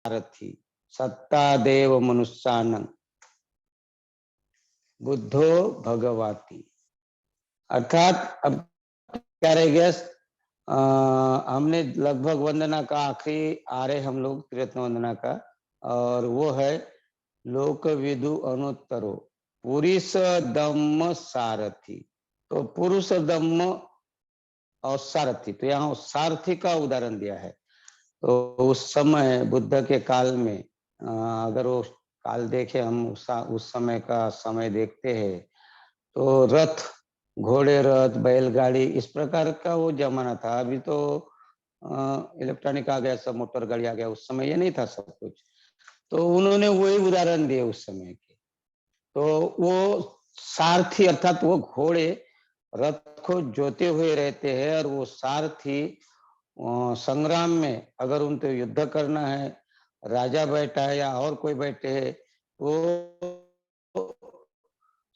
सारथी सत्ता देव मनुष्यानं बुद्धो भगवाती। अर्थात अब क्या रह गया, हमने लगभग वंदना का आखिरी आ रहे हम लोग त्रिरत्न वंदना का, और वो है लोक विदु अनुत्तरो पुरुष दम्म सारथी। तो पुरुष दम्म और सारथी, तो यहाँ सारथी का उदाहरण दिया है। तो उस समय बुद्ध के काल में अगर वो काल देखे हम, उस समय का समय देखते हैं तो रथ, घोड़े रथ, बैलगाड़ी, इस प्रकार का वो जमाना था। अभी तो इलेक्ट्रॉनिक आ गया, सब मोटर गाड़ी आ गया, उस समय ये नहीं था सब कुछ। तो उन्होंने वही उदाहरण दिए उस समय के। तो वो सारथी अर्थात वो घोड़े रथ को जोते हुए रहते हैं, और वो सारथी संग्राम में अगर उनको युद्ध करना है, राजा बैठा है या और कोई बैठे है, तो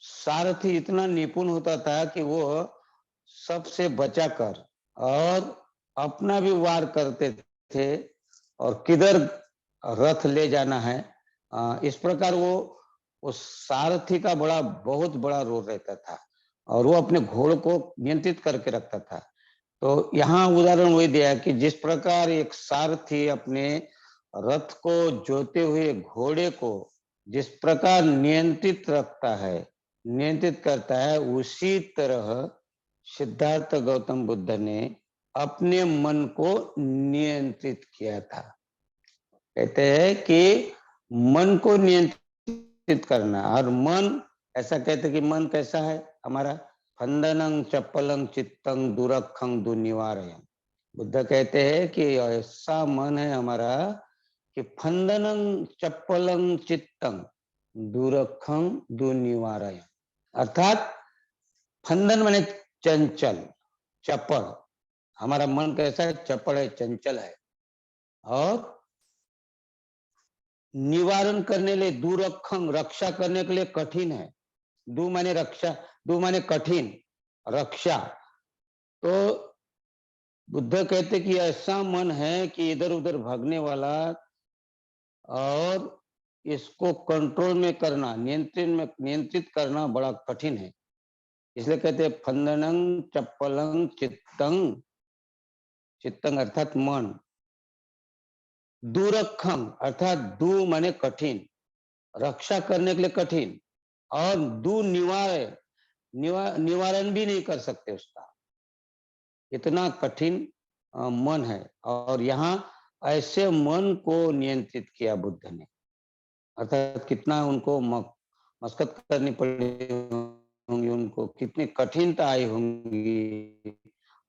सारथी इतना निपुण होता था कि वो सबसे बचाकर और अपना भी वार करते थे और किधर रथ ले जाना है, इस प्रकार वो सारथी का बहुत बड़ा रोल रहता था, और वो अपने घोड़े को नियंत्रित करके रखता था। तो यहाँ उदाहरण वही दिया है कि जिस प्रकार एक सारथी अपने रथ को जोते हुए घोड़े को जिस प्रकार नियंत्रित रखता है, नियंत्रित करता है, उसी तरह सिद्धार्थ गौतम बुद्ध ने अपने मन को नियंत्रित किया था। कहते हैं कि मन को नियंत्रित करना, और मन ऐसा कहते कि मन कैसा है हमारा, फंदनं चप्पलं चित्तं दुरखं दुनिवारयं। बुद्ध कहते हैं कि ऐसा मन है हमारा कि फंदनं चप्पलं चित्तं दुरखं दुनिवारयं। अर्थात फंदन माने चंचल, चपड़, हमारा मन कैसा है, चपड़ है, चंचल है, और निवारण करने लिए दुरखं, रक्षा करने के लिए कठिन है। दु माने रक्षा, दु माने कठिन, रक्षा। तो बुद्ध कहते कि ऐसा मन है कि इधर उधर भागने वाला, और इसको कंट्रोल में करना, नियंत्रित करना बड़ा कठिन है। इसलिए कहते हैं फंदनं चप्पलं चित्तं, चित्तं अर्थात मन, दुरखं अर्थात दु माने कठिन, रक्षा करने के लिए कठिन, और दु निवारण भी नहीं कर सकते उसका, इतना कठिन मन है। और यहाँ ऐसे मन को नियंत्रित किया बुद्ध ने, अर्थात कितना उनको मशक्कत करनी पड़ी होंगी, उनको कितनी कठिनता आई होंगी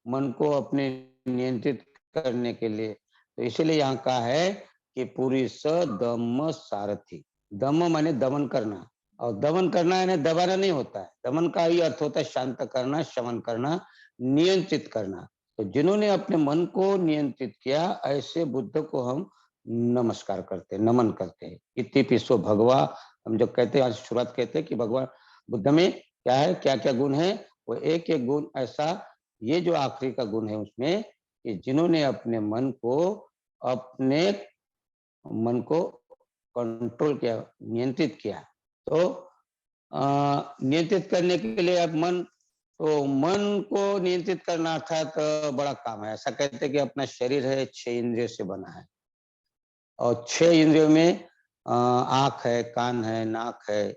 मन को अपने नियंत्रित करने के लिए। तो इसीलिए यहाँ कहा है कि पुरुष दम्म सारथी। दम्म माने दमन करना, और दमन करना है ना, दबाना नहीं होता है। दमन का ही अर्थ होता है शांत करना, शमन करना, नियंत्रित करना। तो जिन्होंने अपने मन को नियंत्रित किया, ऐसे बुद्ध को हम नमस्कार करते, नमन करते हैं। इति पिछो भगवा, हम जो कहते हैं आज शुरुआत कहते हैं कि भगवान बुद्ध में क्या है, क्या क्या गुण है, वो एक एक गुण ऐसा, ये जो आखिरी का गुण है उसमें कि जिन्होंने अपने मन को कंट्रोल किया, नियंत्रित किया। तो नियंत्रित करने के लिए अब मन को नियंत्रित करना अर्थात बड़ा काम है। ऐसा कहते हैं कि अपना शरीर है 6 इंद्रियों से बना है, और 6 इंद्रियों में आंख है, कान है, नाक है,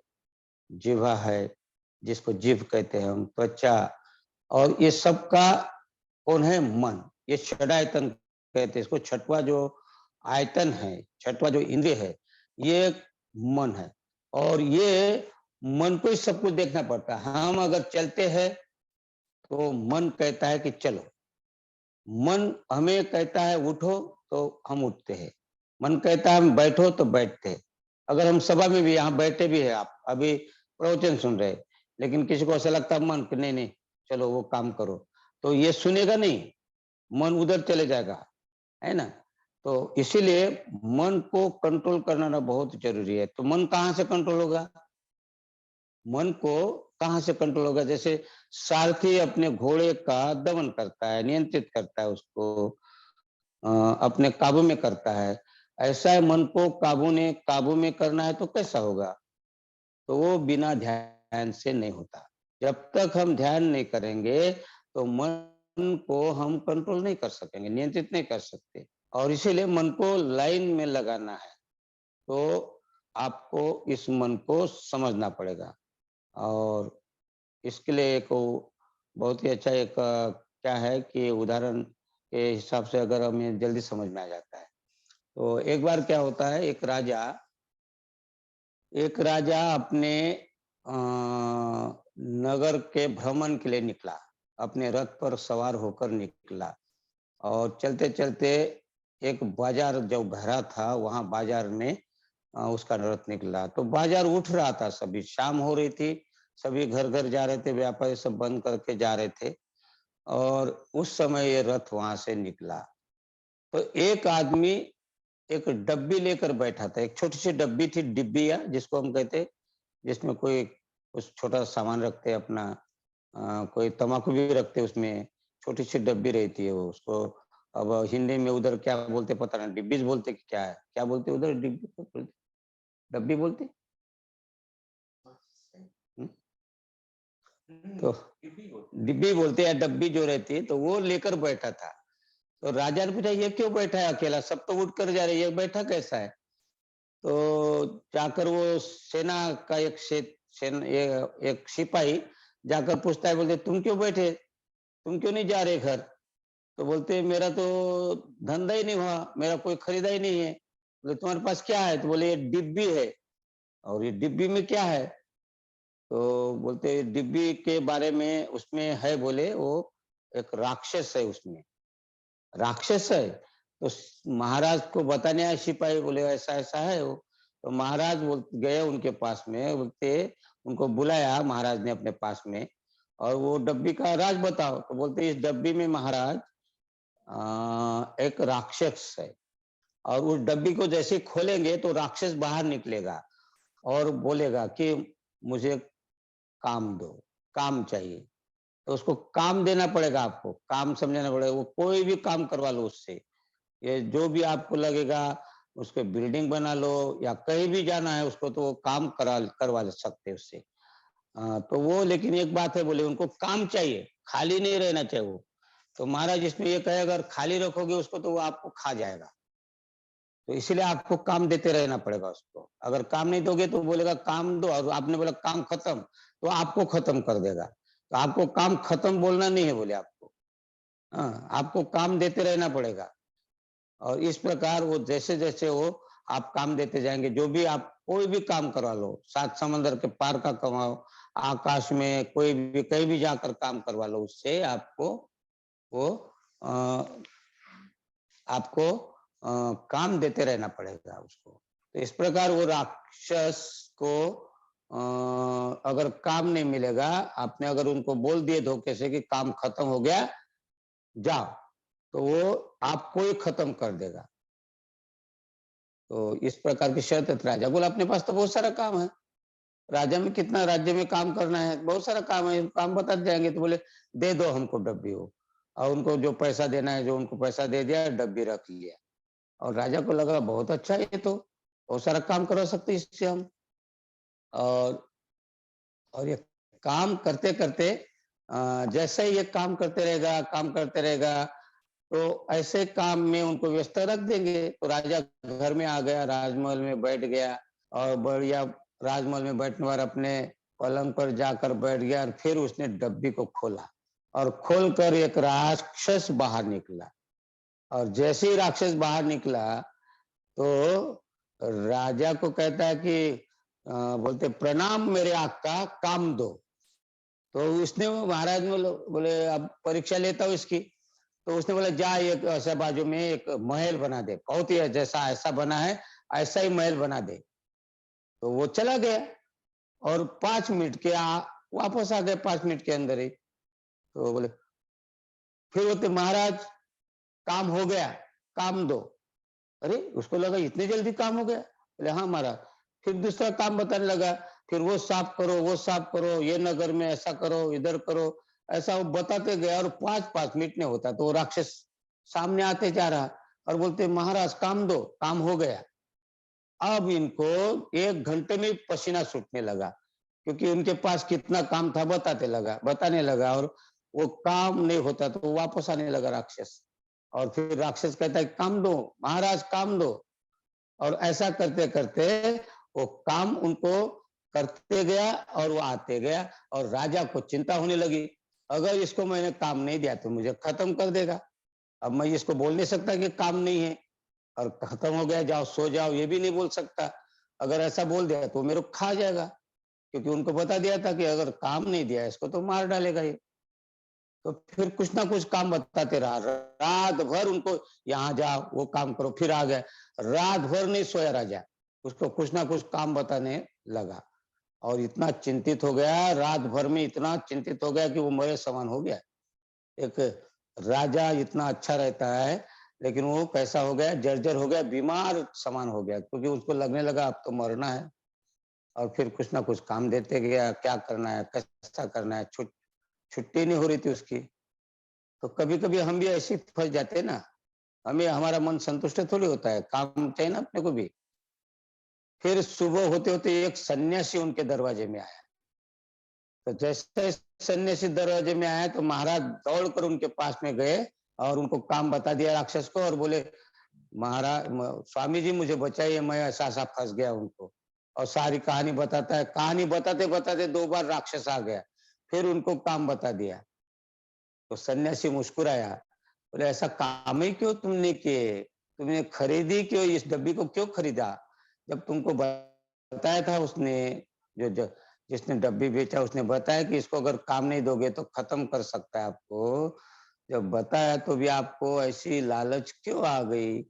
जिह्वा है, जिसको जिह्व कहते हैं हम, त्वचा, और ये सब का कौन है, मन। ये षडायतन कहते हैं इसको, छठवा जो आयतन है, छठवा जो इंद्रिय है, ये मन है। और ये मन को ही सब कुछ देखना पड़ता है। हम अगर चलते हैं तो मन कहता है कि चलो, मन हमें कहता है उठो तो हम उठते हैं, मन कहता है हम बैठो तो बैठते हैं। अगर हम सभा में भी यहाँ बैठे भी है, आप अभी प्रवचन सुन रहे, लेकिन किसी को ऐसा लगता है मन कि नहीं नहीं चलो वो काम करो, तो ये सुनेगा नहीं, मन उधर चले जाएगा, है ना। तो इसीलिए मन को कंट्रोल करना बहुत जरूरी है। तो मन कहाँ से कंट्रोल होगा, मन को कहाँ से कंट्रोल होगा, जैसे सारथी अपने घोड़े का दमन करता है, नियंत्रित करता है, उसको अपने काबू में करता है। ऐसा है, मन को काबू में करना है तो कैसा होगा? तो वो बिना ध्यान से नहीं होता। जब तक हम ध्यान नहीं करेंगे तो मन को हम कंट्रोल नहीं कर सकेंगे, नियंत्रित नहीं कर सकते। और इसीलिए मन को लाइन में लगाना है, तो आपको इस मन को समझना पड़ेगा। और इसके लिए एक वो बहुत ही अच्छा एक क्या है कि उदाहरण के हिसाब से अगर हमें जल्दी समझ में आ जाता है। तो एक बार क्या होता है, एक राजा अपने नगर के भ्रमण के लिए निकला, अपने रथ पर सवार होकर निकला और चलते-चलते एक बाजार जो भरा था, वहाँ बाजार में उसका रथ निकला। तो बाजार उठ रहा था, सभी शाम हो रही थी, सभी घर-घर जा रहे थे, व्यापारी सब बंद करके जा रहे थे और उस समय ये रथ वहाँ से निकला। तो एक आदमी एक डब्बी लेकर बैठा था, एक छोटी-सी डब्बी थी, डिब्बिया जिसको हम कहते हैं, जिसमें कोई कुछ छोटा सामान रखते हैं अपना, कोई तम्बाकू भी रखते हैं उसमें, छोटी-सी डब्बी रहती है वो, उसको अब हिंदी में उधर क्या बोलते हैं पता नहीं, डिब्बीज बोलते कि क्या है? क्या बोलते हैं उधर डिब्बी को बोलते? डब्बी बोलते? हुँ, तो डिब्बी बोलते हैं या डब्बी जो रहती है, तो वो लेकर बैठा था। तो राजा ने पूछा, "ये क्यों बैठा है अकेला? सब तो उठ कर जा रहे हैं, ये बैठा कैसा है?" तो जाकर वो सेना का एक ये एक सिपाही जाकर पूछता है, बोलते, "तुम क्यों बैठे? तुम क्यों नहीं जा रहे घर?" तो बोलते, "मेरा तो धंधा ही नहीं हुआ, मेरा कोई खरीदा ही नहीं है।" बोले, "तुम्हारे पास क्या है?" तो बोले, "ये डिब्बी है।" और "ये डिब्बी में क्या है?" तो बोलते, "डिब्बी के बारे में उसमें है, बोले वो एक राक्षस है उसमें।" राक्षस है? तो महाराज को बताने आए सिपाही, बोले ऐसा-ऐसा है वो। तो महाराज गए उनके पास में, बोलते उनको बुलाया महाराज ने अपने पास में और वो डब्बी का राज बताओ। तो बोलते, इस डब्बी में महाराज एक राक्षस है और उस डब्बी को जैसे ही खोलेंगे तो राक्षस बाहर निकलेगा और बोलेगा कि मुझे काम दो, काम चाहिए। तो उसको काम देना पड़ेगा आपको, काम समझाना पड़ेगा, वो कोई भी काम करवा लो उससे। ये जो भी आपको लगेगा, उसको बिल्डिंग बना लो या कहीं भी जाना है उसको, तो वो काम करवा सकते हैं उससे। तो वो लेकिन एक बात है, बोले उनको काम चाहिए, खाली नहीं रहना चाहिए वो। तो महाराज इसमें ये कहे, अगर खाली रखोगे उसको तो वो आपको खा जाएगा। तो इसीलिए आपको काम देते रहना पड़ेगा उसको। अगर काम नहीं दोगे तो बोलेगा काम दो और आपने बोला काम खत्म, तो आपको खत्म कर देगा। तो आपको काम खत्म बोलना नहीं है बोले आपको। हाँ, आपको काम देते रहना पड़ेगा। और इस प्रकार वो जैसे-जैसे वो आप काम देते जाएँगे, जो भी आप कोई भी काम करवा लो, 7 समंदर के पार का कमाओ, आकाश में कोई भी कहीं भी जाकर काम करवा लो, उससे आपको वो अ, आपको काम देते रहना पड़ेगा उसको। तो इस प्रकार वो राक्षस को अगर काम नहीं मिलेगा, आपने अगर उनको बोल दिए धोखे से कि काम खत्म हो गया, जाओ, तो वो आपको ही खत्म कर देगा। तो इस प्रकार की शर्त है। तो राजा बोला, अपने पास तो बहुत सारा काम है, राजा में कितना राज्य में काम करना है, बहुत सारा काम है, काम बताते जाएंगे। तो बोले, दे दो हमको डब्बी वो। और उनको जो पैसा देना है, जो उनको पैसा दे दिया, डब्बी रख लिया। और राजा को लगा बहुत अच्छा है ये तो, बहुत सारा काम करवा सकते हैं इससे हम। और ये काम करते करते जैसे ही ये काम करते रहेगा, काम करते रहेगा, तो ऐसे काम में उनको व्यस्त रख देंगे। तो राजा घर में आ गया, राजमहल में बैठ गया और बढ़िया राजमहल में बैठने वाला अपने पलंग पर जाकर बैठ गया और फिर उसने डब्बी को खोला और खोलकर एक राक्षस बाहर निकला। और जैसे ही राक्षस बाहर निकला, तो राजा को कहता है कि बोलते, प्रणाम मेरे आका, काम दो। तो उसने वो महाराज बोले, अब परीक्षा लेता हूँ इसकी। तो उसने बोला, जा एक ऐसा बाजू में एक महल बना दे, बहुत ही जैसा ऐसा बना है ऐसा ही महल बना दे। तो वो चला गया और 5 मिनट के वापस आ गए 5 मिनट के अंदर ही। तो बोले, फिर बोलते, महाराज काम हो गया, काम दो। अरे उसको लगा इतने जल्दी काम हो गया। बोले, हाँ महाराज। फिर दूसरा काम बताने लगा, फिर वो साफ करो, वो साफ करो, ये नगर में ऐसा करो, इधर करो। ऐसा वो बताते गया और 5-5 मिनट नहीं होता तो वो राक्षस सामने आते जा रहा। और बोलते महाराज काम दो, काम हो गया। अब इनको 1 घंटे में पसीना छूटने लगा, क्योंकि उनके पास कितना काम था बताने लगा, और वो काम नहीं होता तो वापस आने लगा राक्षस। और फिर राक्षस कहता है काम दो महाराज, काम दो। और ऐसा करते करते वो काम उनको करते गया और वो आते गया, और राजा को चिंता होने लगी, अगर इसको मैंने काम नहीं दिया तो मुझे खत्म कर देगा। अब मैं इसको बोल नहीं सकता कि काम नहीं है और खत्म हो गया, जाओ सो जाओ, ये भी नहीं बोल सकता। अगर ऐसा बोल दिया तो मेरे को खा जाएगा, क्योंकि उनको बता दिया था कि अगर काम नहीं दिया इसको तो मार डालेगा ये। तो फिर कुछ ना कुछ काम बताते रहा, रात भर उनको यहाँ जाओ वो काम करो, फिर आ गए। रात भर नहीं सोया राजा, उसको कुछ ना कुछ काम बताने लगा, और इतना चिंतित हो गया, रात भर में इतना चिंतित हो गया कि वो मरे समान हो गया। एक राजा इतना अच्छा रहता है, लेकिन वो कैसा हो गया, जर्जर हो गया, बीमार समान हो गया, क्योंकि उसको लगने लगा अब तो मरना है। और फिर कुछ ना कुछ काम देते गया, क्या करना है, कैसा करना है, छुट्टी नहीं हो रही थी उसकी। तो कभी कभी हम भी ऐसे फंस जाते हैं ना, हमें हमारा मन संतुष्ट थोड़ी होता है, काम चाहिए ना अपने को भी। फिर सुबह होते होते एक सन्यासी उनके दरवाजे में आया। तो जैसे सन्यासी दरवाजे में आया तो महाराज दौड़कर उनके पास में गए और उनको काम बता दिया राक्षस को, और बोले महाराज स्वामी जी मुझे बचाइए, मैं ऐसा ऐसा फंस गया उनको। और सारी कहानी बताता है, कहानी बताते बताते 2 बार राक्षस आ गया, फिर उनको काम बता दिया। तो सन्यासी मुस्कुराया, बोले ऐसा काम ही क्यों तुमने किए, तुमने खरीदी क्यों, इस डब्बी को क्यों खरीदा, जब तुमको बताया था उसने, जो जिसने डब्बी बेचा उसने बताया कि इसको अगर काम नहीं दोगे तो खत्म कर सकता है आपको, जब बताया तो भी आपको ऐसी लालच क्यों आ गई।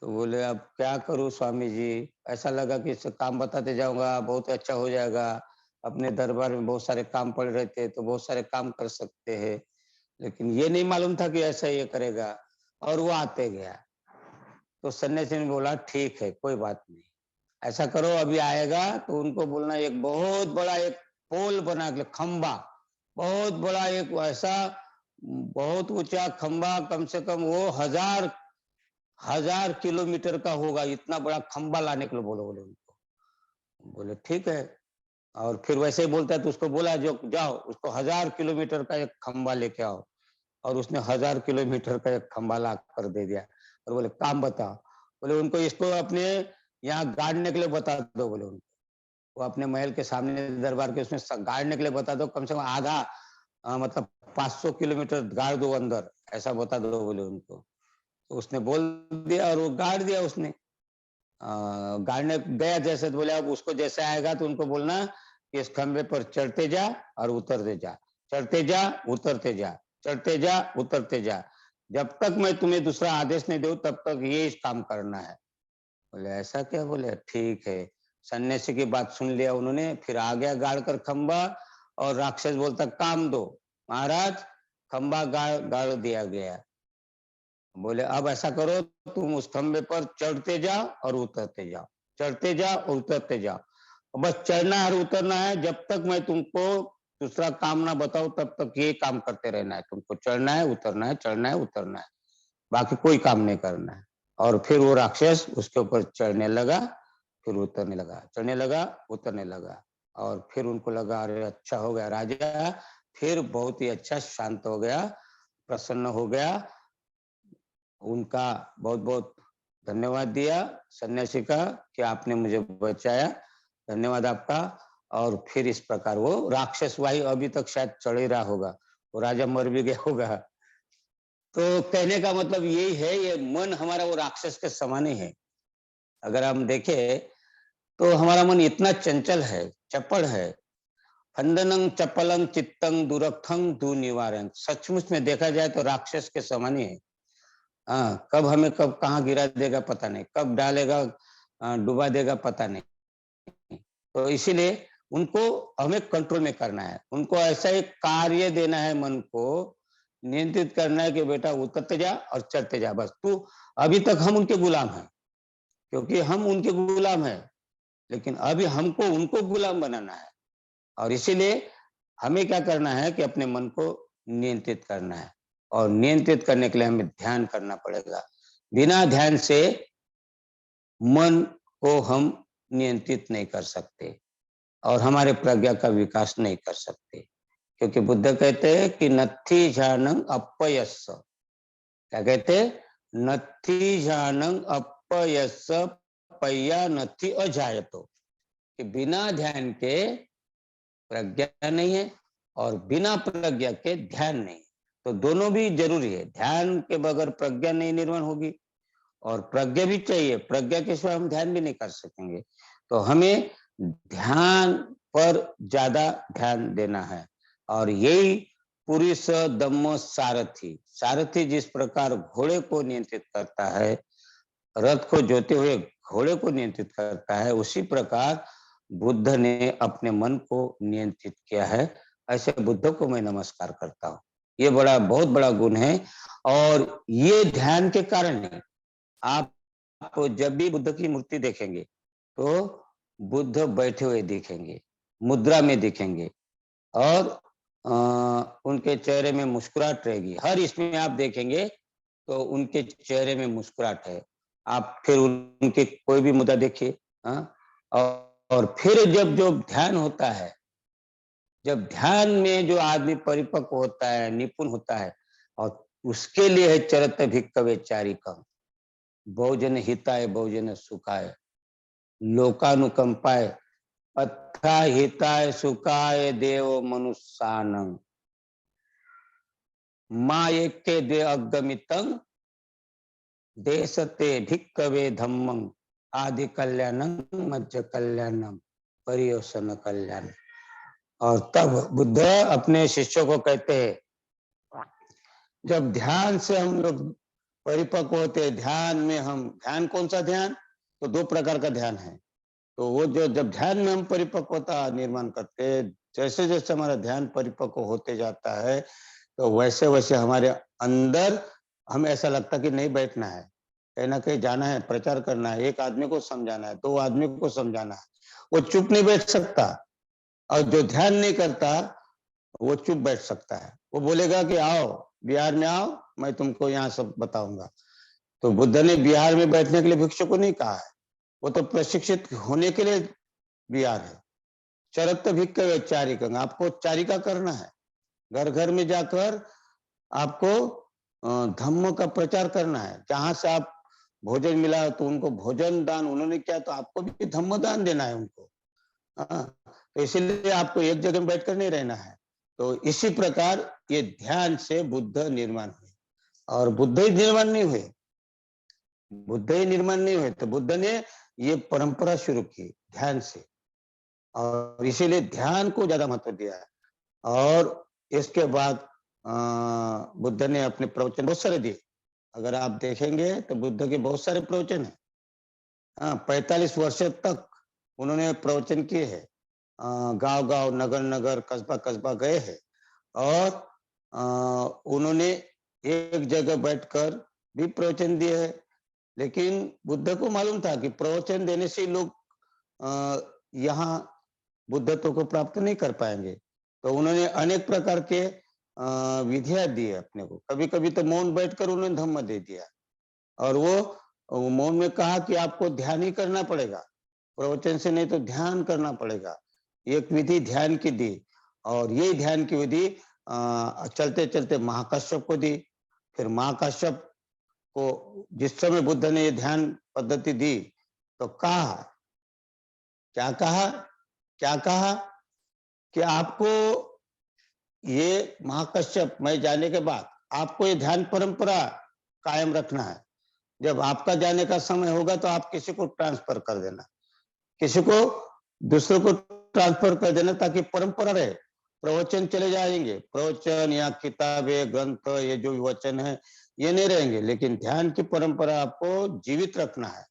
तो बोले अब क्या करूं स्वामी जी, ऐसा लगा कि इससे काम बताते जाऊंगा बहुत अच्छा हो जाएगा, अपने दरबार में बहुत सारे काम पड़े रहते हैं तो बहुत सारे काम कर सकते हैं, लेकिन ये नहीं मालूम था कि ऐसा ये करेगा। और वो आते गया। तो सन्यासी ने बोला ठीक है कोई बात नहीं, ऐसा करो अभी आएगा तो उनको बोलना एक बहुत बड़ा एक पोल बना के, खंबा बहुत बड़ा, एक ऐसा बहुत ऊंचा खंबा, कम से कम वो 1000 किलोमीटर का होगा, इतना बड़ा खंबा लाने के लिए बोलो, बोले उनको। बोले ठीक है। और फिर वैसे ही बोलता है तो उसको बोला जो जाओ उसको 1000 किलोमीटर का एक खंबा लेके आओ। और उसने 1000 किलोमीटर का एक खंबा ला कर दे दिया, और बोले काम बताओ। बोले उनको इसको अपने यहाँ गाड़ने के लिए बता दो, बोले उनको वो अपने महल के सामने दरबार के उसमें गाड़ने के लिए बता दो, कम से कम आधा मतलब 500 किलोमीटर गाड़ दो अंदर, ऐसा बता दो बोले उनको। तो उसने बोल दिया और वो गाड़ दिया उसने। गाड़ने गया जैसे, तो बोले अब उसको जैसे आएगा तो उनको बोलना कि इस खंबे पर चढ़ते जा और उतरते जा, चढ़ते जा उतरते जा, चढ़ते जा उतरते जा, जब तक मैं तुम्हें दूसरा आदेश नहीं दूं तब तक ये इस काम करना है। बोले ऐसा क्या, बोले ठीक है। सन्यासी की बात सुन लिया उन्होंने, फिर आ गया गाड़ कर खंबा, और राक्षस बोलता काम दो महाराज, खंबा गाड़ दिया गया। बोले अब ऐसा करो तुम उस खंबे पर चढ़ते जाओ और उतरते जाओ, चढ़ते जाओ और उतरते जाओ, बस चढ़ना और उतरना है, जब तक मैं तुमको दूसरा काम ना बताऊं तब तक ये काम करते रहना है, तुमको चढ़ना है उतरना है, चढ़ना है उतरना है, बाकी कोई काम नहीं करना है। और फिर वो राक्षस उसके ऊपर चढ़ने लगा, फिर उतरने लगा, चढ़ने लगा उतरने लगा। और फिर उनको लगा अरे अच्छा हो गया, राजा फिर बहुत ही अच्छा शांत हो गया, प्रसन्न हो गया। उनका बहुत बहुत धन्यवाद दिया सन्यासी का कि आपने मुझे बचाया, धन्यवाद आपका। और फिर इस प्रकार वो राक्षस भाई अभी तक शायद चढ़ ही रहा होगा, वो राजा मर भी गया होगा। तो कहने का मतलब यही है, ये मन हमारा वो राक्षस के समान ही है। अगर हम देखें तो हमारा मन इतना चंचल है, चपड़ है। फंदनं चपलं चित्तं दुरखं दुनिवारं, सचमुच में देखा जाए तो राक्षस के समान ही है। हाँ, कब हमें कब कहाँ गिरा देगा पता नहीं, कब डालेगा डुबा देगा पता नहीं। तो इसीलिए उनको हमें कंट्रोल में करना है, उनको ऐसा एक कार्य देना है, मन को नियंत्रित करना है कि बेटा उतरते जा और चढ़ते जा, बस तू। अभी तक हम उनके गुलाम हैं, क्योंकि हम उनके गुलाम हैं, लेकिन अभी हमको उनको गुलाम बनाना है। और इसीलिए हमें क्या करना है कि अपने मन को नियंत्रित करना है, और नियंत्रित करने के लिए हमें ध्यान करना पड़ेगा। बिना ध्यान से मन को हम नियंत्रित नहीं कर सकते और हमारे प्रज्ञा का विकास नहीं कर सकते, क्योंकि बुद्ध कहते हैं कि नत्थी जानंग अपयस्स। क्या कहते हैं? नत्थी जानंग अपयस्स पय्या नत्थी अजायतो, कि बिना ध्यान के प्रज्ञा नहीं है और बिना प्रज्ञा के ध्यान नहीं। तो दोनों भी जरूरी है, ध्यान के बगैर प्रज्ञा नहीं निर्माण होगी और प्रज्ञा भी चाहिए, प्रज्ञा के सिवा हम ध्यान भी नहीं कर सकेंगे। तो हमें ध्यान पर ज्यादा ध्यान देना है और यही पुरुष दम्म सारथी, सारथी जिस प्रकार घोड़े को नियंत्रित करता है, रथ को जोते हुए घोड़े को नियंत्रित करता है, उसी प्रकार बुद्ध ने अपने मन को नियंत्रित किया है। ऐसे बुद्ध को मैं नमस्कार करता हूँ। ये बहुत बड़ा गुण है और ये ध्यान के कारण है। आप जब भी बुद्ध की मूर्ति देखेंगे तो बुद्ध बैठे हुए दिखेंगे, मुद्रा में दिखेंगे और उनके चेहरे में मुस्कुराहट रहेगी। हर इसमें आप देखेंगे तो उनके चेहरे में मुस्कुराहट है। आप फिर उनके कोई भी मुद्रा देखिए, और फिर जब जो ध्यान होता है, जब ध्यान में जो आदमी परिपक्व होता है, निपुण होता है, और उसके लिए है चरत भिक्खवे चारिकम, बहुजन हिताय बहुजन सुखाय लोकानुकंपाय अथा हिताय सुखाय देव मनुष्यानं माँ एक के दे अगमितं देशते भिक्खवे धम्मं आदि कल्याणं मध्य कल्याणं परियोसन कल्याण। और तब बुद्ध अपने शिष्यों को कहते हैं, जब ध्यान से हम लोग परिपक्व होते हैं, ध्यान में हम, ध्यान कौन सा ध्यान? तो दो प्रकार का ध्यान है। तो वो जो जब ध्यान में हम परिपक्वता निर्माण करते हैं, जैसे जैसे हमारा ध्यान परिपक्व होते जाता है तो वैसे वैसे हमारे अंदर हमें ऐसा लगता कि नहीं बैठना है, कहीं ना कहीं जाना है, प्रचार करना है, एक आदमी को समझाना है, दो आदमी को समझाना है। वो चुप नहीं बैठ सकता और जो ध्यान नहीं करता वो चुप बैठ सकता है। वो बोलेगा कि आओ बिहार में आओ, मैं तुमको यहाँ सब बताऊंगा। तो बुद्ध ने बिहार में बैठने के लिए भिक्षु को नहीं कहा है, वो तो प्रशिक्षित होने के लिए बिहार है। चरत भिक्खवे चारिकं, आपको चारिका करना है, घर घर में जाकर आपको धम्म का प्रचार करना है। जहां से आप भोजन मिला तो उनको भोजन दान उन्होंने किया, तो आपको भी धम्म दान देना है उनको। तो इसीलिए आपको एक जगह में बैठकर नहीं रहना है। तो इसी प्रकार ये ध्यान से बुद्ध निर्माण हुए और बुद्ध ही निर्माण नहीं हुए, बुद्ध ही निर्माण नहीं हुए, तो बुद्ध ने ये परंपरा शुरू की ध्यान से और इसीलिए ध्यान को ज्यादा महत्व दिया है। और इसके बाद बुद्ध ने अपने प्रवचन बहुत सारे दिए। अगर आप देखेंगे तो बुद्ध के बहुत सारे प्रवचन है। 45 वर्ष तक उन्होंने प्रवचन किए हैं, गांव गांव, नगर नगर, कस्बा कस्बा गए हैं और उन्होंने एक जगह बैठकर भी प्रवचन दिए हैं। लेकिन बुद्ध को मालूम था कि प्रवचन देने से लोग यहाँ बुद्धत्व को प्राप्त नहीं कर पाएंगे, तो उन्होंने अनेक प्रकार के विधियां दी अपने को। कभी कभी तो मौन बैठकर उन्होंने धम्म दे दिया और वो मौन में कहा कि आपको ध्यान ही करना पड़ेगा, प्रवचन से नहीं तो ध्यान करना पड़ेगा। एक विधि ध्यान की दी और ये ध्यान की विधि चलते चलते महाकश्यप को दी। फिर महाकश्यप को जिस समय बुद्ध ने ये ध्यान पद्धति दी तो कहा, क्या कहा, क्या कहा कि आपको ये महाकश्यप मैं जाने के बाद आपको ये ध्यान परंपरा कायम रखना है। जब आपका जाने का समय होगा तो आप किसी को ट्रांसफर कर देना, किसी को दूसरे को ट्रांसफर कर देना ताकि परंपरा रहे। प्रवचन चले जाएंगे, प्रवचन या किताबें ग्रंथ ये जो वचन है ये नहीं रहेंगे, लेकिन ध्यान की परंपरा आपको जीवित रखना है,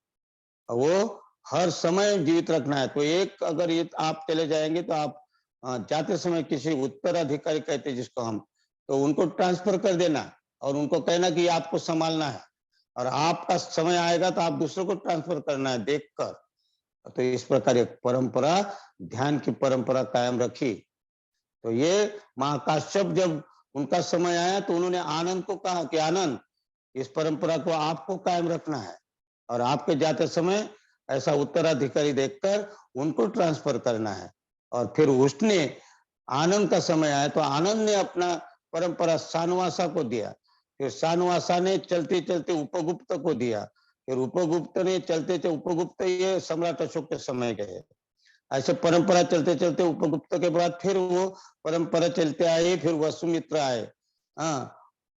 वो हर समय जीवित रखना है। तो एक अगर ये आप चले जाएंगे तो आप जाते समय किसी उत्तराधिकारी कहते जिसको हम, तो उनको ट्रांसफर कर देना और उनको कहना कि आपको संभालना है और आपका समय आएगा तो आप दूसरों को ट्रांसफर करना है देखकर। तो इस प्रकार एक परंपरा, ध्यान की परंपरा कायम रखी। तो ये महाकाश्यप जब उनका समय आया तो उन्होंने आनंद को कहा कि आनंद इस परंपरा को आपको कायम रखना है और आपके जाते समय ऐसा उत्तराधिकारी देखकर उनको ट्रांसफर करना है। और फिर उसने आनंद का समय आया तो आनंद ने अपना परंपरा शानवासा को दिया, फिर शानवासा ने चलते चलते उपगुप्त को दिया, फिर उपगुप्त ने चलते चलते उपगुप्त ये सम्राट अशोक के समय गए। ऐसे परंपरा चलते चलते उपगुप्त के बाद फिर वो परंपरा चलते आए, फिर वसुमित्र आए। हाँ,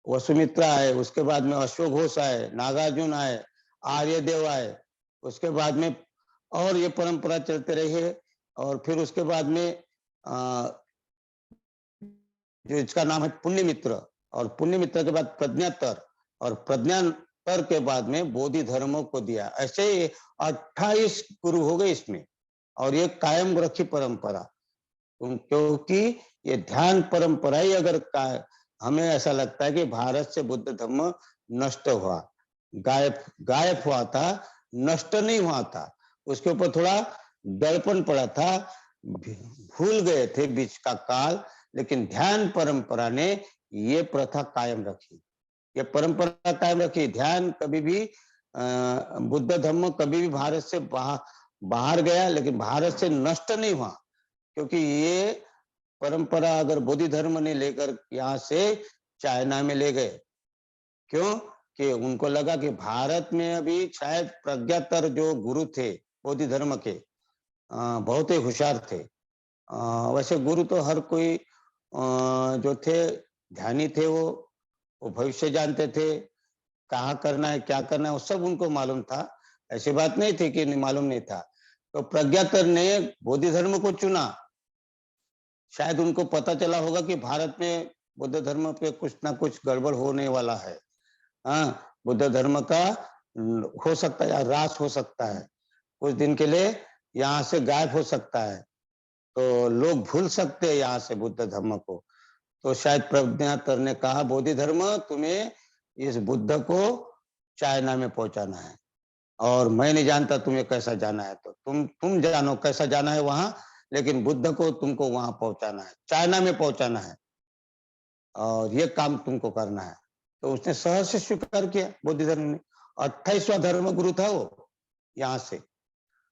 वसुमित्र आए, उसके बाद में अशोक घोष आए, नागार्जुन आए, आर्यदेव आए, उसके बाद में और ये परंपरा चलते रही है। और फिर उसके बाद में जो इसका नाम है पुण्यमित्र, और पुण्यमित्र के बाद प्रज्ञातर, और प्रज्ञातर के बाद में बोधि धर्मों को दिया। ऐसे 28 गुरु हो गए इसमें, और ये कायम रखी परंपरा। क्योंकि ये ध्यान परंपरा ही अगर हमें ऐसा लगता है कि भारत से बुद्ध धर्म नष्ट हुआ, गायब गायब हुआ था, नष्ट नहीं हुआ था, उसके ऊपर थोड़ा दर्पण पड़ा था, भूल गए थे बीच का काल, लेकिन ध्यान परंपरा ने ये प्रथा कायम रखी, ये परंपरा कायम रखी। ध्यान कभी भी बुद्ध धर्म कभी भी भारत से बाहर गया, लेकिन भारत से नष्ट नहीं हुआ, क्योंकि ये परंपरा अगर बोधि धर्म ने लेकर यहाँ से चाइना में ले गए, क्यों कि उनको लगा कि भारत में अभी शायद प्रज्ञातर जो गुरु थे बोधि धर्म के बहुत ही होशियार थे। वैसे गुरु तो हर कोई जो थे ध्यानी थे, वो भविष्य जानते थे, कहाँ करना है क्या करना है वो सब उनको मालूम था, ऐसी बात नहीं थी कि मालूम नहीं था। तो प्रज्ञातर ने बोधि धर्म को चुना, शायद उनको पता चला होगा कि भारत में बुद्ध धर्म पे कुछ ना कुछ गड़बड़ होने वाला है। हाँ, बुद्ध धर्म का हो सकता है ह्रास हो सकता है, कुछ दिन के लिए यहाँ से गायब हो सकता है, तो लोग भूल सकते हैं यहाँ से बुद्ध धर्म को। तो शायद प्रज्ञातर ने कहा बोधि धर्म तुम्हें इस बुद्ध को चाइना में पहुंचाना है, और मैं नहीं जानता तुम्हें कैसा जाना है, तो तुम जानो कैसा जाना है वहां, लेकिन बुद्ध को तुमको वहां पहुंचाना है, चाइना में पहुंचाना है, और ये काम तुमको करना है। तो उसने सहज से स्वीकार किया बुद्ध धर्म ने। 28वां धर्म गुरु था वो, यहाँ से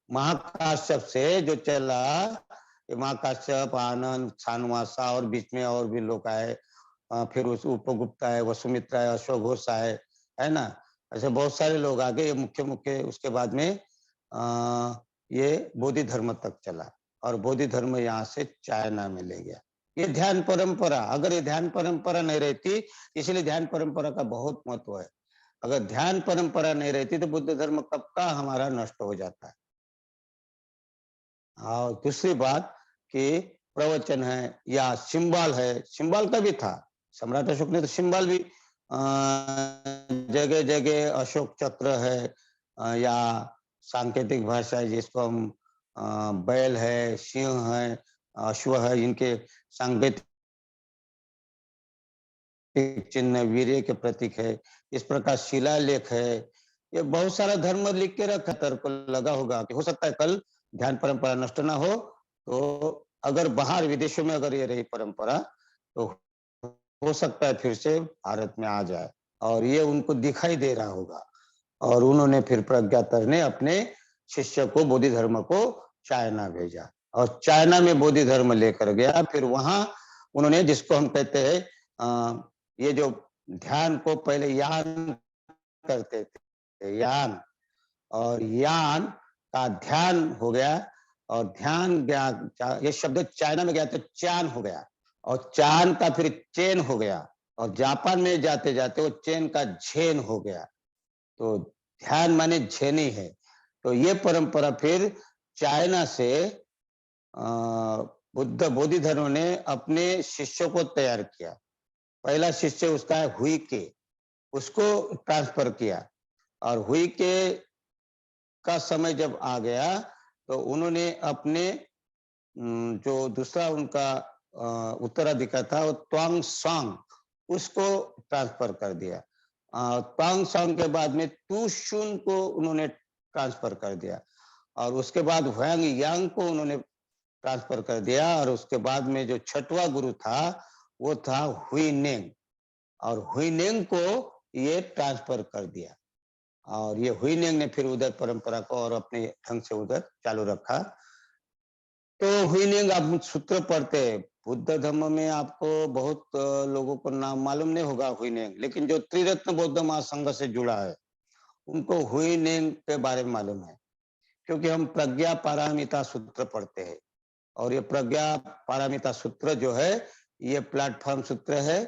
महाकाश्यप से जो चला, महाकाश्यप, आनंद, शानवासा और बीच में और भी लोग आए, फिर उस उपगुप्त आए, वसुमित्र आए, अशोक घोष आए, है ना, ऐसे बहुत सारे लोग आ गए। ये मुख्य मुख्य उसके बाद में ये बोधि धर्म तक चला, और बोधि धर्म यहाँ से चाइना में ले गया। ये ध्यान परंपरा, अगर ये ध्यान परंपरा नहीं रहती, इसलिए ध्यान परंपरा का बहुत महत्व है। अगर ध्यान परंपरा नहीं रहती तो बुद्ध धर्म कब का हमारा नष्ट हो जाता है। और दूसरी बात कि प्रवचन है या सिंबल है, सिंबल का भी था, सम्राट अशोक ने तो सिंबल भी जगह जगह अशोक चक्र है, या सांकेतिक भाषा है जिसको हम बैल है, सिंह है, अश्व है, इनके सांकेतिक चिन्ह वीर्य के प्रतीक है। इस प्रकार शिलालेख है, ये बहुत सारा धर्म लिख के रखा, को लगा होगा कि हो सकता है कल ध्यान परंपरा नष्ट ना हो, तो अगर बाहर विदेशों में अगर ये रही परंपरा तो हो सकता है फिर से भारत में आ जाए, और ये उनको दिखाई दे रहा होगा। और उन्होंने फिर प्रज्ञातर ने अपने शिष्य को बोधि धर्म को चाइना भेजा, और चाइना में बोधि धर्म लेकर गया। फिर वहां उन्होंने, जिसको हम कहते हैं ये जो ध्यान को पहले यान करते थे, यान, और यान का ध्यान हो गया, और ध्यान गया, ये शब्द चाइना में गया तो चान हो गया, और चान का फिर चेन हो गया, और जापान में जाते जाते वो चेन का झेन हो गया। तो ध्यान माने झेनी है। तो ये परंपरा फिर चाइना से बुद्ध बोधि धर्म ने अपने शिष्यों को तैयार किया। पहला शिष्य उसका है हुई के, उसको ट्रांसफर किया, और हुई के का समय जब आ गया तो उन्होंने अपने जो दूसरा उनका उत्तराधिकारी था वो त्वांग सांग, उसको ट्रांसफर कर दिया। त्वांग सांग के बाद में तू शुन को उन्होंने ट्रांसफर कर दिया, और उसके बाद हुआंग यांग को उन्होंने ट्रांसफर कर दिया, और उसके बाद में जो छठवां गुरु था वो था हुई नेंग, और हुई नेंग को ये ट्रांसफर कर दिया और ये हुइनेंग ने फिर उधर परंपरा को और अपने ढंग से उधर चालू रखा। तो हुइनेंग आप सूत्र पढ़ते हैं, बुद्ध धर्म में आपको बहुत लोगों को नाम मालूम नहीं होगा हुइनेंग, लेकिन जो त्रिरत्न बौद्ध महासंघ से जुड़ा है उनको हुइनेंग के बारे में मालूम है, क्योंकि हम प्रज्ञा पारमिता सूत्र पढ़ते हैं और ये प्रज्ञा पारमिता सूत्र जो है ये प्लेटफॉर्म सूत्र है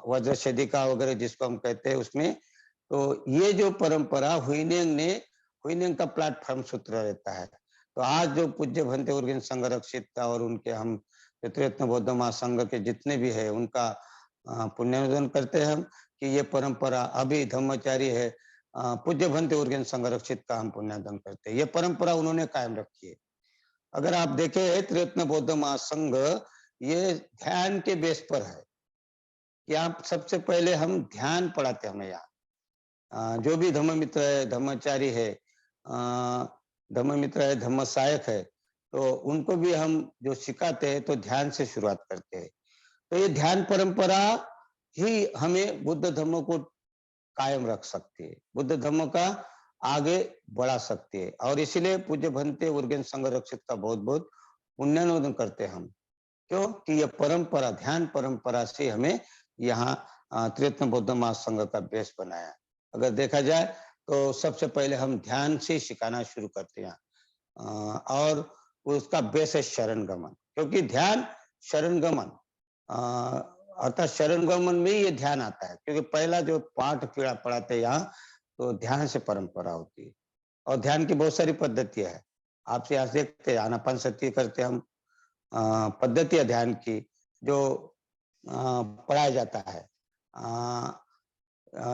वज्रशेदिका वगैरह जिसको हम कहते हैं उसमें। तो ये जो परंपरा हुइनेंग का प्लेटफॉर्म सूत्र रहता है। तो आज जो पूज्य भंते उर्गेन संघ रक्षित और उनके हम त्रिरत्न बौद्ध महासंघ के जितने भी है उनका पुण्यनोदन करते हैं हम कि ये परंपरा अभी धम्मचारी है। पूज्य भंते उर्गेन संघ रक्षित का हम पुण्यनोदन करते हैं, ये परंपरा उन्होंने कायम रखी है। अगर आप देखें त्रिरत्न बौद्ध महासंघ ये ध्यान के बेस पर है कि आप सबसे पहले हम ध्यान पढ़ाते हैं हमें यहाँ जो भी धम्म मित्र है, धम्मचारी है, धम्म मित्र है, धम्म सहायक है, तो उनको भी हम जो सिखाते हैं तो ध्यान से शुरुआत करते हैं। तो ये ध्यान परंपरा ही हमें बुद्ध धर्म को कायम रख सकती है, बुद्ध धर्म का आगे बढ़ा सकती है और इसीलिए पूज्य भंते उर्गेन संघ रक्षित का बहुत बहुत पुण्यनोदन करते हैं हम, क्यों कि यह परंपरा ध्यान परंपरा से हमें यहाँ त्रिरत्न बौद्ध महासंघ का बेस बनाया। अगर देखा जाए तो सबसे पहले हम ध्यान से सिखाना शुरू करते हैं और उसका बेस है शरण गमन, क्योंकि ध्यान शरण गमन अर्थात शरण गमन में ये ध्यान आता है, क्योंकि पहला जो पाठ पीड़ा पढ़ाते हैं यहाँ तो ध्यान से परंपरा होती है और ध्यान की बहुत सारी पद्धतियां है। आपसे यहाँ देखते हैं आनापानसति करते हम पद्धति है ध्यान की जो पढ़ाया जाता है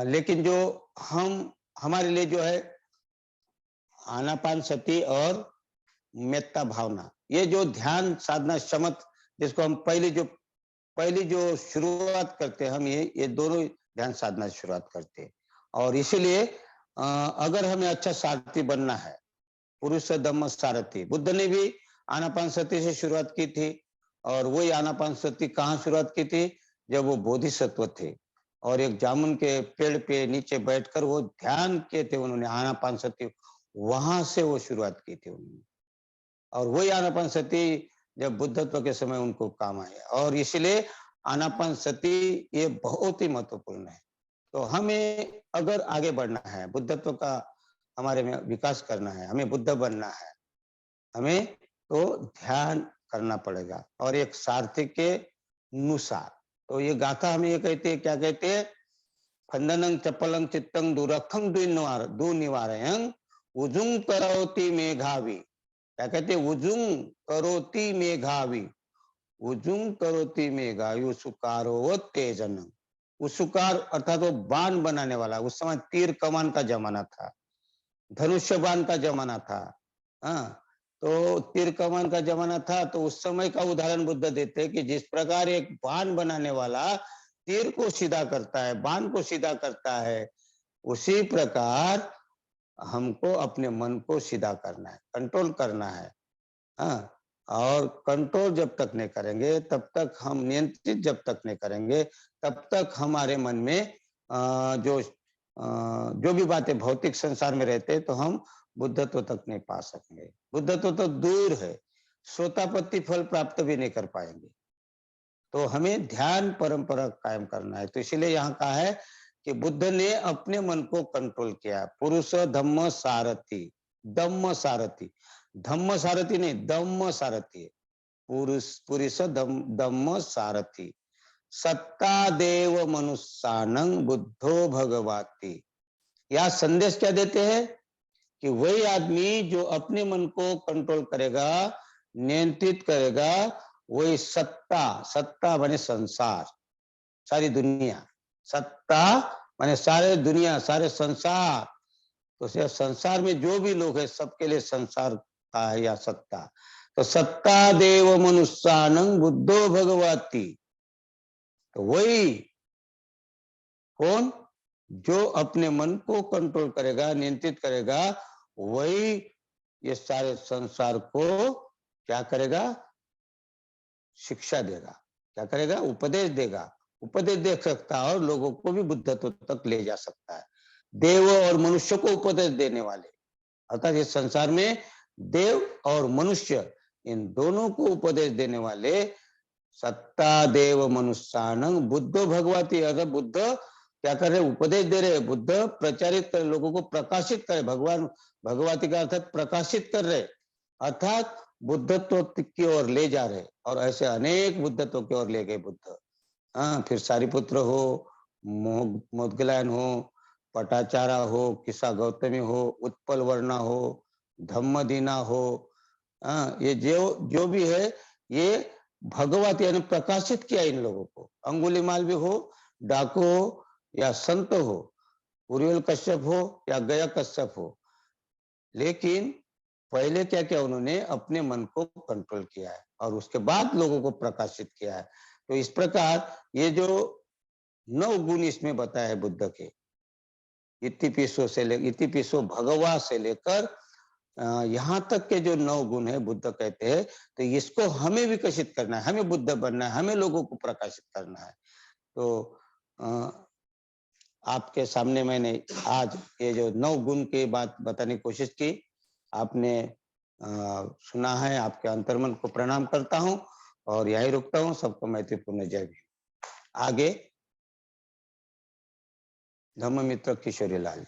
लेकिन जो हमारे लिए जो है आनापान सती और मेत्ता भावना, ये जो ध्यान साधना शमत जिसको हम पहली जो शुरुआत करते हैं हम ये दोनों ध्यान साधना की शुरुआत करते हैं और इसीलिए अगर हमें अच्छा सारथी बनना है, पुरुष धम्म सारथी, बुद्ध ने भी आनापान सती से शुरुआत की थी और वही आनापान सती कहाँ शुरुआत की थी जब वो बोधिसत्व थे और एक जामुन के पेड़ पे नीचे बैठकर वो ध्यान किए थे उन्होंने आनापान सती, वहां से वो शुरुआत की थी उन्होंने और वही आनापान सती जब बुद्धत्व के समय उनको काम आया और इसलिए आनापान सती ये बहुत ही महत्वपूर्ण है। तो हमें अगर आगे बढ़ना है, बुद्धत्व का हमारे में विकास करना है, हमें बुद्ध बनना है, हमें तो ध्यान करना पड़ेगा और एक सारथी के अनुसार। तो ये गाथा हमें ये कहते हैं, क्या कहते हैं, फंदनं चपलं चित्तं दुरखं दुनिवारयं उजुंग करोति मेघावी, क्या कहते हैं, उजुंग करोति मेघावी, उजुंग करोति मेघावी उसुकारो तेजन, उसुकार अर्थात वो बाण बनाने वाला, उस समय तीर कमान का जमाना था, धनुष्य बाण का जमाना था। हाँ, तो तीर कमान का जमाना था तो उस समय का उदाहरण बुद्ध देते हैं कि जिस प्रकार एक बाण बनाने वाला तीर को सीधा करता है, बाण को सीधा करता है, उसी प्रकार हमको अपने मन को सीधा करना है, कंट्रोल करना है। हाँ, और कंट्रोल जब तक नहीं करेंगे तब तक हम नियंत्रित जब तक नहीं करेंगे तब तक हमारे मन में जो भी बातें भौतिक संसार में रहते हैं तो हम बुद्धत्व तक नहीं पा सकेंगे, बुद्धत्व तो दूर है, सोतापत्ति फल प्राप्त भी नहीं कर पाएंगे। तो हमें ध्यान परंपरा कायम करना है। तो इसीलिए यहाँ कहा है कि बुद्ध ने अपने मन को कंट्रोल किया, पुरुष धम्म सारथी, धम्म सारथी, धम्म सारथी नहीं धम्म सारथी, पुरुष धम्म सारथी, सत्ता देव मनुष्यानं बुद्धो भगवाती। यह संदेश क्या देते हैं कि वही आदमी जो अपने मन को कंट्रोल करेगा, नियंत्रित करेगा, वही सत्ता माने संसार, सारी दुनिया, सत्ता माने सारे दुनिया, सारे संसार, तो सिर्फ संसार में जो भी लोग हैं सबके लिए संसार का है या सत्ता। तो सत्ता देव मनुष्यानं बुद्धो भगवाती, तो वही कौन, जो अपने मन को कंट्रोल करेगा, नियंत्रित करेगा, वही ये सारे संसार को क्या करेगा, शिक्षा देगा, क्या करेगा, उपदेश देगा, उपदेश दे सकता है और लोगों को भी बुद्धत्व तक ले जा सकता है। देव और मनुष्य को उपदेश देने वाले, अर्थात इस संसार में देव और मनुष्य इन दोनों को उपदेश देने वाले सत्ता देव मनुष्यानं बुद्धो भगवती, अर्थात बुद्ध क्या कर रहे, उपदेश दे रहे, बुद्ध प्रचारित कर, लोगों को प्रकाशित करे, भगवान भगवती का अर्थात प्रकाशित कर रहे, अर्थात बुद्धत्व की ओर ले जा रहे। और ऐसे अनेक बुद्धत्व की ओर ले गए बुद्ध। हाँ, फिर सारिपुत्र हो, मोदगलायन हो, पटाचारा हो, किस्सा गौतमी हो, उत्पल वर्णा हो, धम्मदीना हो, हाँ, ये जो जो भी है ये भगवत यानी प्रकाशित किया इन लोगों को। अंगुलीमाल भी हो, डाकू हो या संत हो, उर्विल कश्यप हो या गया कश्यप हो, लेकिन पहले क्या किया उन्होंने, अपने मन को कंट्रोल किया है और उसके बाद लोगों को प्रकाशित किया है। तो इस प्रकार ये जो 9 गुण इसमें बताया है बुद्ध के, इतिपिसो भगवा से लेकर यहाँ तक के जो 9 गुण है बुद्ध कहते हैं, तो इसको हमें विकसित करना है, हमें बुद्ध बनना है, हमें लोगों को प्रकाशित करना है। तो आपके सामने मैंने आज ये जो 9 गुण की बात बताने की कोशिश की, आपने सुना है, आपके अंतर्मन को प्रणाम करता हूं और यही रुकता हूं। सबको मैत्रीपूर्ण जय भीम। आगे धम्ममित्र किशोरी लाल।